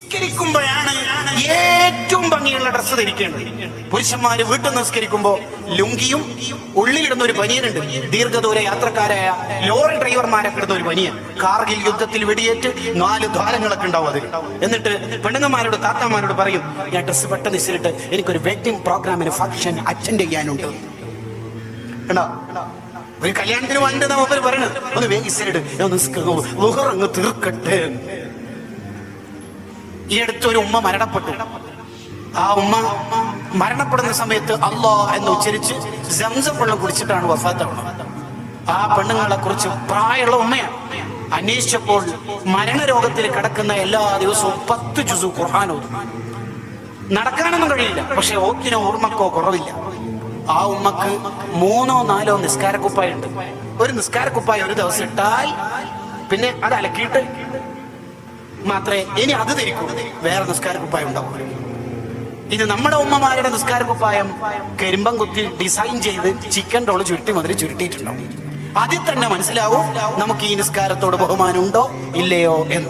നിസ്കരിക്കുമ്പോഴാണ് ഏറ്റവും ഭംഗിയുള്ള ഡ്രസ്സ് ധരിക്കേണ്ടത്. പുരുഷന്മാര് വീട്ടിൽ നിസ്കരിക്കുമ്പോ ലുങ്കിയും ഉള്ളിലിടുന്ന ഒരു ബനിയനുണ്ട്. ദീർഘദൂര യാത്രക്കാരായ ലോറി ഡ്രൈവർമാരൊക്കെ ഇടുന്ന ഒരു ബനിയൻ. കാർഗിൽ യുദ്ധത്തിൽ വെടിയേറ്റ് 4 ദ്വാരങ്ങളൊക്കെ ഉണ്ടാവും അതിൽ. എന്നിട്ട് പെണ്ണുങ്ങന്മാരോട് താത്താമാരോട് പറയും, ഞാൻ ഡ്രസ്സ് പെട്ടെന്ന് ഇസിലിട്ട് എനിക്കൊരു വെഡിങ് പ്രോഗ്രാമിന് ഫംഗ്ഷൻ അറ്റൻഡ് ചെയ്യാനുണ്ട്. ഒരു കല്യാണത്തിന് വന്നിട്ട് അവർ പറയണത് ഒന്ന് വേഗം ഇസിലിട്ട് അങ്ങ് തീർക്കട്ടെ. ഈ അടുത്തൊരു ഉമ്മ മരണപ്പെട്ടു. ആ ഉമ്മ മരണപ്പെടുന്ന സമയത്ത് അല്ലാ എന്ന് ഉച്ചരിച്ച് സംസം വെള്ളം കുടിച്ചിട്ടാണ് വഫാത്താവുന്നത്. ആ പെണ്ണുങ്ങളെ കുറിച്ച് പ്രായമുള്ള ഉമ്മയാണ്. അന്വേഷിച്ചപ്പോൾ മരണരോഗത്തിൽ കിടക്കുന്ന എല്ലാ ദിവസവും 10 ജുസു ഖുർആൻ ഓതും. നടക്കാനൊന്നും കഴിയില്ല, പക്ഷെ ഓക്കിനോ ഓർമ്മക്കോ കുറവില്ല. ആ ഉമ്മക്ക് 3-4 നിസ്കാരക്കുപ്പായുണ്ട്. ഒരു നിസ്കാരക്കുപ്പായ ഒരു ദിവസം ഇട്ടാൽ പിന്നെ അത് അലക്കിയിട്ട് മാത്രമേ ഇനി അത് ധരിക്കൂ. വേറെ നിസ്കാരക്കുപ്പായം ഉണ്ടാവും. ഇത് നമ്മുടെ ഉമ്മമാരുടെ നിസ്കാരക്കുപ്പായം കരിമ്പം കുത്തി ഡിസൈൻ ചെയ്ത് ചിക്കൻ റോള് ചുരുട്ടി മുതൽ ചുരുട്ടിയിട്ടുണ്ടാവും. അതിൽ തന്നെ മനസ്സിലാവും നമുക്ക് ഈ നിസ്കാരത്തോട് ബഹുമാനം ഉണ്ടോ ഇല്ലയോ എന്ന്.